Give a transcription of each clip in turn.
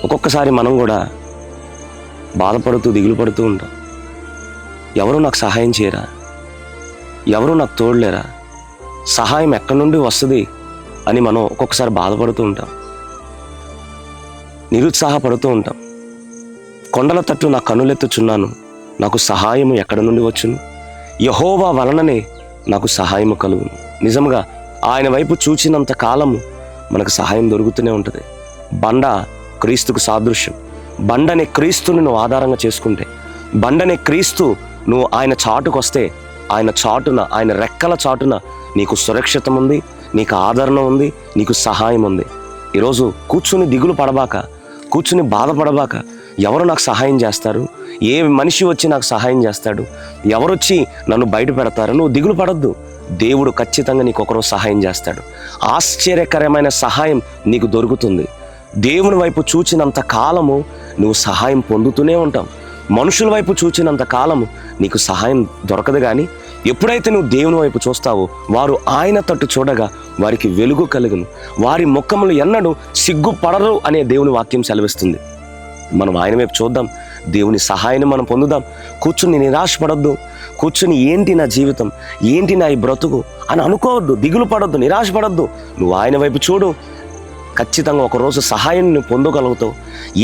ఒక్కొక్కసారి మనం కూడా బాధపడుతూ దిగులు పడుతూ ఉంటాం. ఎవరు నాకు సహాయం చేయరా, ఎవరు నాకు తోడలేరా, సహాయం ఎక్కడి నుండి వస్తుంది అని మనం ఒక్కొక్కసారి బాధపడుతూ ఉంటాం, నిరుత్సాహపడుతూ ఉంటాం. కొండల తట్టు నా కన్నులెత్తుచున్నాను, నాకు సహాయము ఎక్కడి నుండి వచ్చును? యెహోవా వలననే నాకు సహాయము కలుగును. నిజంగా ఆయన వైపు చూచినంత కాలము మనకు సహాయం దొరుకుతూనే ఉంటుంది. బండ క్రీస్తుకు సాదృశ్యం. బండనే క్రీస్తుని నువ్వు ఆధారంగా చేసుకుంటే, బండనే క్రీస్తు నువ్వు ఆయన చాటుకు వస్తే, ఆయన చాటున, ఆయన రెక్కల చాటున నీకు సురక్షితం ఉంది, నీకు ఆదరణ ఉంది, నీకు సహాయం ఉంది. ఈరోజు కూర్చుని దిగులు పడబాక, కూర్చుని బాధపడబాక. ఎవరు నాకు సహాయం చేస్తారు, ఏ మనిషి వచ్చి నాకు సహాయం చేస్తాడు, ఎవరొచ్చి నన్ను బయట పెడతారు, నువ్వు దిగులు పడొద్దు. దేవుడు ఖచ్చితంగా నీకు ఒకరోజు సహాయం చేస్తాడు. ఆశ్చర్యకరమైన సహాయం నీకు దొరుకుతుంది. దేవుని వైపు చూచినంత కాలము నువ్వు సహాయం పొందుతూనే ఉంటావు. మనుషుల వైపు చూచినంత కాలము నీకు సహాయం దొరకదు. కానీ ఎప్పుడైతే నువ్వు దేవుని వైపు చూస్తావో, వారు ఆయన తట్టు చూడగా వారికి వెలుగు కలుగును, వారి ముఖములు ఎన్నడూ సిగ్గుపడరు అనే దేవుని వాక్యం సెలవిస్తుంది. మనం ఆయన వైపు చూద్దాం, దేవుని సహాయాన్ని మనం పొందుదాం. కూర్చుని నిరాశపడొద్దు. కూర్చుని ఏంటి నా జీవితం, ఏంటి నా ఈ బ్రతుకు అని అనుకోవద్దు, దిగులు పడొద్దు, నిరాశపడొద్దు. నువ్వు ఆయన వైపు చూడు. ఖచ్చితంగా ఒకరోజు సహాయం నువ్వు పొందగలుగుతావు.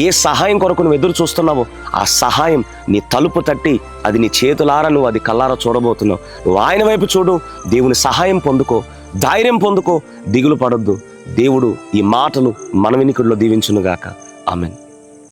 ఏ సహాయం కొరకు నువ్వు ఎదురు చూస్తున్నావో ఆ సహాయం నీ తలుపు తట్టి, అది నీ చేతులారా నువ్వు అది కల్లారా చూడబోతున్నావు. నువ్వు ఆయన వైపు చూడు, దేవుని సహాయం పొందుకో, ధైర్యం పొందుకో, దిగులు పడొద్దు. దేవుడు ఈ మాటలు మన వినికిడిలో దీవించునుగాక. ఆమెన్.